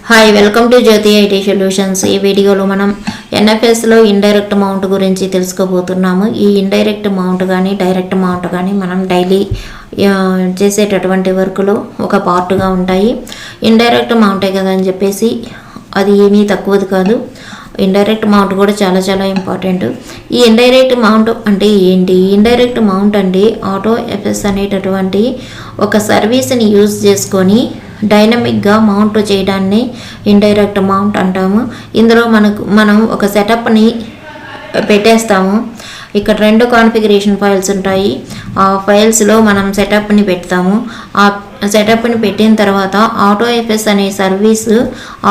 Hi welcome to Jyoti IT solutions. ఈ వీడియోలో మనం ఎన్ఎఫ్ఎస్లో ఇండైరెక్ట్ అమౌంట్ గురించి తెలుసుకోబోతున్నాము. ఈ ఇండైరెక్ట్ అమౌంట్ కానీ డైరెక్ట్ అమౌంట్ కానీ మనం డైలీ చేసేటటువంటి వర్క్లో ఒక పార్ట్గా ఉంటాయి. ఇండైరెక్ట్ అమౌంటే కదా అని చెప్పేసి అది ఏమీ తక్కువది కాదు. ఇండైరెక్ట్ అమౌంట్ కూడా చాలా చాలా ఇంపార్టెంట్. ఈ ఇండైరెక్ట్ అమౌంట్ అంటే ఏంటి? ఇండైరెక్ట్ అమౌంట్ అంటే ఆటోఎఫ్ఎస్ అనేటటువంటి ఒక సర్వీస్ని యూజ్ చేసుకొని డైనమిక్గా మౌంట్ చేయడాన్ని ఇండైరెక్ట్ అమౌంట్ అంటాము. ఇందులో మనం ఒక సెటప్ని పెట్టేస్తాము. ఇక్కడ 2 కాన్ఫిగరేషన్ ఫైల్స్ ఉంటాయి. ఆ ఫైల్స్లో మనం సెటప్ని పెడతాము. ఆ సెటప్ని పెట్టిన తర్వాత ఆటోఎఫ్ఎస్ అనే సర్వీసు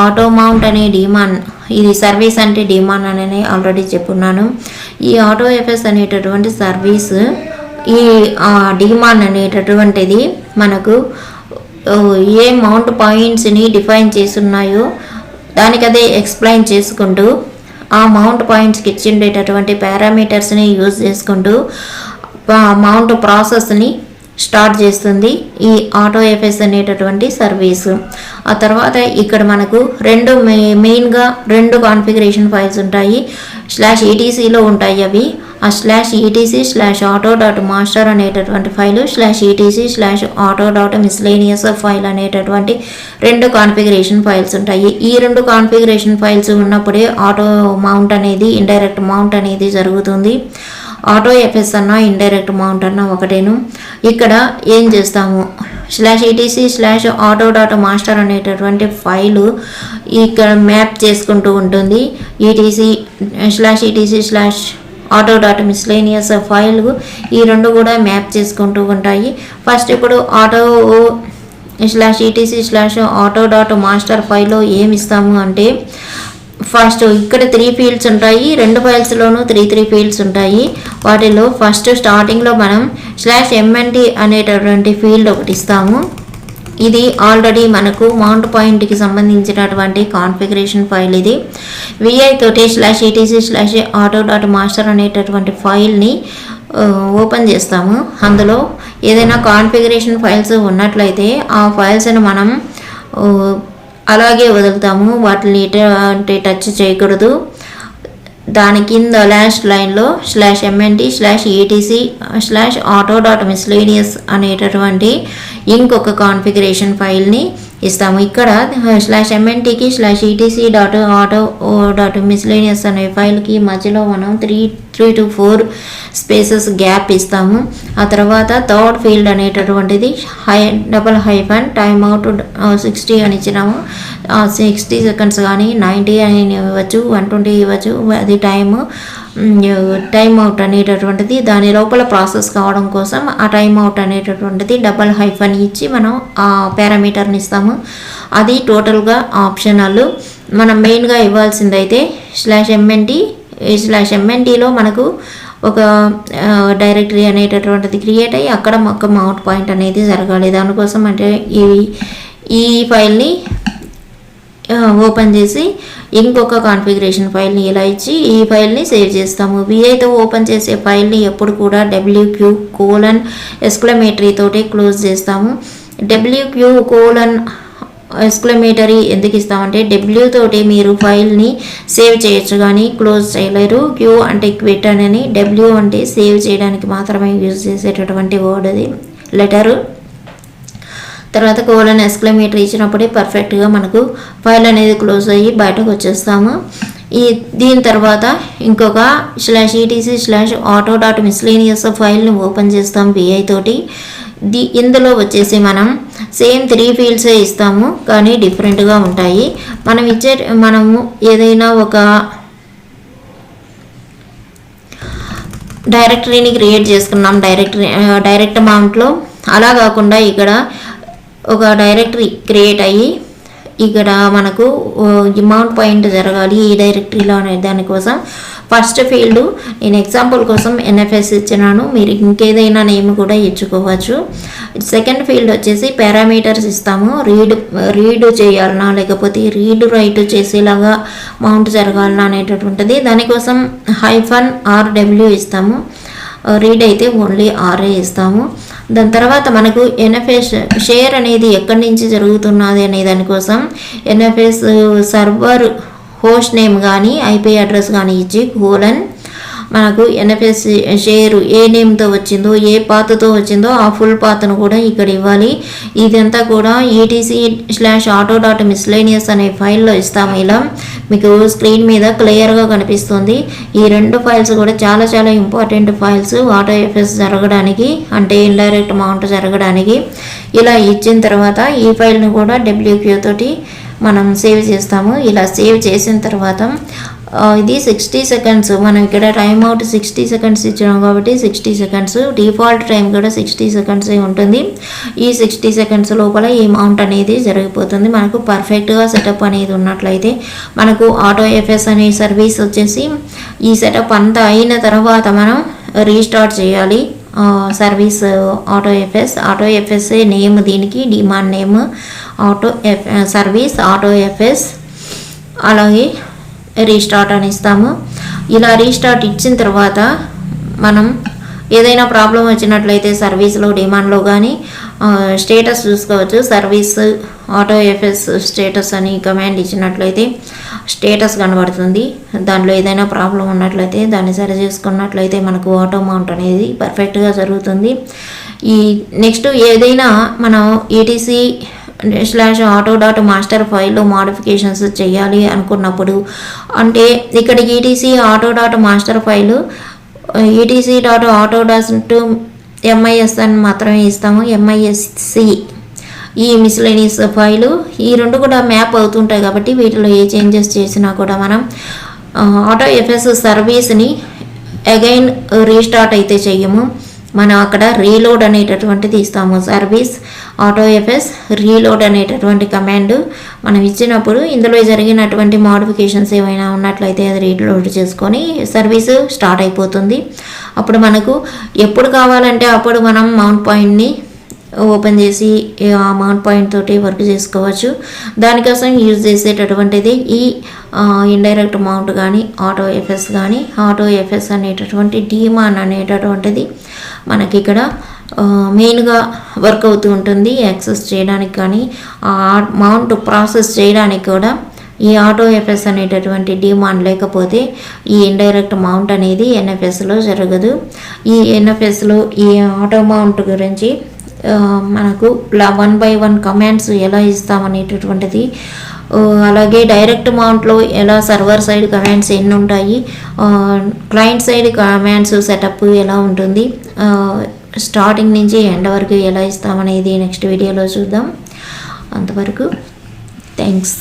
ఆటో మౌంట్ అనే డిమాండ్, ఇది సర్వీస్ అంటే డిమాండ్ అని ఆల్రెడీ చెప్పున్నాను. ఈ ఆటోఎఫ్ఎస్ అనేటటువంటి సర్వీసు ఈ డిమాండ్ అనేటటువంటిది మనకు ఏ మౌంట్ పాయింట్స్ని డిఫైన్ చేస్తున్నాయో దానికదే ఎక్స్ప్లెయిన్ చేసుకుంటూ ఆ మౌంట్ పాయింట్స్కి ఇచ్చిండేటటువంటి పారామీటర్స్ని యూజ్ చేసుకుంటూ మౌంట్ ప్రాసెస్ని స్టార్ట్ చేస్తుంది ఈ ఆటోఎఫ్ఎస్ అనేటటువంటి సర్వీసు. ఆ తర్వాత ఇక్కడ మనకు మెయిన్గా 2 కాన్ఫిగరేషన్ ఫైల్స్ ఉంటాయి. /etc ఉంటాయి అవి. ఆ /etc/auto.master అనేటటువంటి ఫైలు, /etc/auto.miscellaneous ఫైల్ అనేటటువంటి 2 కాన్ఫిగరేషన్ ఫైల్స్ ఉంటాయి. ఈ 2 కాన్ఫిగరేషన్ ఫైల్స్ ఉన్నప్పుడే ఆటో మౌంట్ అనేది, ఇండైరెక్ట్ మౌంట్ అనేది జరుగుతుంది. ఆటోఎఫ్ఎస్ అన్నా ఇండైరెక్ట్ అమౌంట్ అన్నా ఒకటేను. ఇక్కడ ఏం చేస్తాము, /etc/auto.master అనేటటువంటి ఫైలు ఇక్కడ మ్యాప్ చేసుకుంటూ ఉంటుంది. /etc/auto.miscellaneous ఫైల్ ఈ 2 కూడా మ్యాప్ చేసుకుంటూ ఉంటాయి. ఫస్ట్ ఇప్పుడు /etc/auto.master ఫైల్లో ఏమి ఇస్తాము అంటే, ఫస్ట్ ఇక్కడ 3 ఫీల్డ్స్ ఉంటాయి. 2 ఫైల్స్లోనూ 3 ఫీల్డ్స్ ఉంటాయి. వాటిలో ఫస్ట్ స్టార్టింగ్లో మనం /mnt అనేటటువంటి ఫీల్డ్ ఒకటి ఇస్తాము. ఇది ఆల్రెడీ మనకు మౌంట్ పాయింట్కి సంబంధించినటువంటి కాన్ఫిగరేషన్ ఫైల్. ఇది VI తోటి /etc/auto.master అనేటటువంటి ఫైల్ని ఓపెన్ చేస్తాము. అందులో ఏదైనా కాన్ఫిగరేషన్ ఫైల్స్ ఉన్నట్లయితే ఆ ఫైల్స్ని మనం అలాగే వదులుతాము. వాటిని అంటే టచ్ చేయకూడదు. దాని కింద లాస్ట్ లైన్లో /mnt/etc/auto.miscellaneous అనేటటువంటి ఇంకొక కాన్ఫిగరేషన్ ఫైల్ని ఇస్తాము. ఇక్కడ /mntకి /etc.auto.miscellaneous అనే ఫైల్కి మధ్యలో మనం 3 to 4 స్పేసెస్ గ్యాప్ ఇస్తాము. ఆ తర్వాత థర్డ్ ఫీల్డ్ అనేటటువంటిది $టైమ్అవుట్ 60 అని ఇచ్చినాము. 60 సెకండ్స్ కానీ 90 అని ఇవ్వచ్చు, 120 ఇవ్వచ్చు. అది టైమ్ అవుట్ అనేటటువంటిది దాని లోపల ప్రాసెస్ కావడం కోసం ఆ టైమ్ అవుట్ అనేటటువంటిది $_ ఇచ్చి మనం ఆ పారామీటర్ని ఇస్తాము. అది టోటల్గా ఆప్షనల్. మనం మెయిన్గా ఇవ్వాల్సిందైతే /mntలో మనకు ఒక డైరెక్టరీ అనేటటువంటిది క్రియేట్ అయ్యి అక్కడ ఒక మౌంట్ పాయింట్ అనేది జరగాలి. దానికోసం అంటే ఈ ఫైల్ని ఓపెన్ చేసి ఇంకొక కాన్ఫిగరేషన్ ఫైల్ని ఇలా ఇచ్చి ఈ ఫైల్ని సేవ్ చేస్తాము. VIతో ఓపెన్ చేసే ఫైల్ని ఎప్పుడు కూడా WQ:! తోటి క్లోజ్ చేస్తాము. WQ:! ఎందుకు ఇస్తామంటే W తోటి మీరు ఫైల్ని సేవ్ చేయొచ్చు కానీ క్లోజ్ చేయలేరు. Q అంటే క్విట్ అని, W అంటే సేవ్ చేయడానికి మాత్రమే యూజ్ చేసేటటువంటి వర్డ్, అది లెటరు. తర్వాత :! ఇచ్చినప్పుడే పర్ఫెక్ట్గా మనకు ఫైల్ అనేది క్లోజ్ అయ్యి బయటకు వచ్చేస్తాము. దీని తర్వాత ఇంకొక /etc/auto.miscellaneous ఫైల్ని ఓపెన్ చేస్తాం VI తోటి. ఇందులో వచ్చేసి మనం సేమ్ 3 ఫీల్డ్సే ఇస్తాము కానీ డిఫరెంట్గా ఉంటాయి. మనము ఏదైనా ఒక డైరెక్టరీని క్రియేట్ చేసుకున్నాం డైరెక్ట్ అమౌంట్లో. అలా కాకుండా ఇక్కడ ఒక డైరెక్టరీ క్రియేట్ అయ్యి ఇక్కడ మనకు అమౌంట్ పాయింట్ జరగాలి ఈ డైరెక్టరీలో అనే దానికోసం ఫస్ట్ ఫీల్డ్ నేను ఎగ్జాంపుల్ కోసం NFS ఇచ్చినాను. మీరు ఇంకేదైనా నేమ్ కూడా ఇచ్చుకోవచ్చు. సెకండ్ ఫీల్డ్ వచ్చేసి పారామీటర్స్ ఇస్తాము. రీడ్ చేయాలన్నా లేకపోతే రైట్ చేసేలాగా మౌంట్ జరగాలన్నా అనేటటువంటిది. దానికోసం -RW ఇస్తాము. రీడ్ అయితే ఓన్లీ ఆరే ఇస్తాము. దాని తర్వాత మనకు ఎన్ఎఫ్ఎస్ షేర్ అనేది ఎక్కడి నుంచి జరుగుతున్నది అనే దానికోసం ఎన్ఎఫ్ఎస్ సర్వర్ హోస్ట్ నేమ్ కానీ ఐపీ అడ్రస్ కానీ ఇచ్చి కోలన్ మనకు ఎన్ఎఫ్ఎస్ షేరు ఏ నేమ్తో వచ్చిందో ఏ పాత్తో వచ్చిందో ఆ ఫుల్ పాత్ను కూడా ఇక్కడ ఇవ్వాలి. ఇదంతా కూడా etc/auto.miscellaneous అనే ఫైల్లో ఇస్తాము. ఇలా మీకు స్క్రీన్ మీద క్లియర్గా కనిపిస్తుంది. ఈ 2 ఫైల్స్ కూడా చాలా చాలా ఇంపార్టెంట్ ఫైల్స్ ఆటోఎఫ్ఎస్ జరగడానికి, అంటే ఇండైరెక్ట్ అమౌంట్ జరగడానికి. ఇలా ఇచ్చిన తర్వాత ఈ ఫైల్ను కూడా WQ తోటి మనం సేవ్ చేస్తాము. ఇలా సేవ్ చేసిన తర్వాత ఇది 60 సెకండ్స్, మనం ఇక్కడ టైం అవుట్ 60 సెకండ్స్ ఇచ్చాం కాబట్టి 60 సెకండ్స్, డిఫాల్ట్ టైం కూడా 60 సెకండ్సే ఉంటుంది. ఈ 60 సెకండ్స్ లోపల ఈ అమౌంట్ అనేది జరిగిపోతుంది. మనకు పర్ఫెక్ట్గా సెటప్ అనేది ఉన్నట్లయితే మనకు ఆటోఎఫ్ఎస్ అనే సర్వీస్ వచ్చేసి ఈ సెటప్ అంతా అయిన తర్వాత మనం రీస్టార్ట్ చేయాలి సర్వీస్ ఆటోఎఫ్ఎస్ నేమ్, దీనికి డిమాండ్ నేమ్ సర్వీస్ ఆటోఎఫ్ఎస్, అలాగే రీస్టార్ట్ అని ఇస్తాము. ఇలా రీస్టార్ట్ ఇచ్చిన తర్వాత మనం ఏదైనా ప్రాబ్లం వచ్చినట్లయితే సర్వీస్లో డిమాండ్లో కానీ స్టేటస్ చూసుకోవచ్చు. సర్వీస్ ఆటోఎఫ్ఎస్ స్టేటస్ అని కమాండ్ ఇచ్చినట్లయితే స్టేటస్ కనబడుతుంది. దాంట్లో ఏదైనా ప్రాబ్లం ఉన్నట్లయితే దాన్ని సరి చేసుకున్నట్లయితే మనకు ఆటో మౌంట్ అనేది పర్ఫెక్ట్గా జరుగుతుంది. ఈ నెక్స్ట్ ఏదైనా మనం etc/auto.master ఫైల్లో మాడిఫికేషన్స్ చేయాలి అనుకున్నప్పుడు, అంటే ఇక్కడ etc/auto.master ఫైలు etc.auto.mis అని మాత్రమే ఇస్తాము. MISC ఈ మిస్లెనియస్ ఫైలు, ఈ 2 కూడా మ్యాప్ అవుతుంటాయి కాబట్టి వీటిలో ఏ చేంజెస్ చేసినా కూడా మనం ఆటోఎఫ్ఎస్ సర్వీస్ని అగైన్ రీస్టార్ట్ అయితే చెయ్యము. మనం అక్కడ రీలోడ్ అనేటటువంటిది ఇస్తాము. సర్వీస్ ఆటోఎఫ్ఎస్ రీలోడ్ అనేటటువంటి కమాండ్ మనం ఇచ్చినప్పుడు ఇందులో జరిగినటువంటి మోడిఫికేషన్స్ ఏమైనా ఉన్నట్లయితే అది రీలోడ్ చేసుకొని సర్వీస్ స్టార్ట్ అయిపోతుంది. అప్పుడు మనకు ఎప్పుడు కావాలంటే అప్పుడు మనం మౌంట్ పాయింట్ని ఓపెన్ చేసి ఆ మౌంట్ పాయింట్ తోటి వర్క్ చేసుకోవచ్చు. దానికోసం యూజ్ చేసేటటువంటిది ఈ ఇండైరెక్ట్ మౌంట్ కానీ ఆటోఎఫ్ఎస్ అనేటటువంటి డిమాండ్ అనేటటువంటిది మనకి ఇక్కడ మెయిన్గా వర్క్ అవుతూ ఉంటుంది. యాక్సెస్ చేయడానికి కానీ ఆ మౌంట్ ప్రాసెస్ చేయడానికి కూడా ఈ ఆటోఎఫ్ఎస్ అనేటటువంటి డిమాండ్ లేకపోతే ఈ ఇండైరెక్ట్ మౌంట్ అనేది ఎన్ఎఫ్ఎస్లో జరగదు. ఈ ఎన్ఎఫ్ఎస్లో ఈ ఆటో మౌంట్ గురించి మనకు 1 by 1 కమాండ్స్ ఎలా ఇస్తామనేటటువంటిది, అలాగే డైరెక్ట్ మౌంట్లో ఎలా సర్వర్ సైడ్ కమాండ్స్ ఎన్ని ఉంటాయి, క్లయింట్ సైడ్ కమాండ్స్ సెటప్ ఎలా ఉంటుంది, స్టార్టింగ్ నుంచి ఎండ్ వరకు ఎలా ఇస్తామనేది నెక్స్ట్ వీడియోలో చూద్దాం. అంతవరకు థ్యాంక్స్.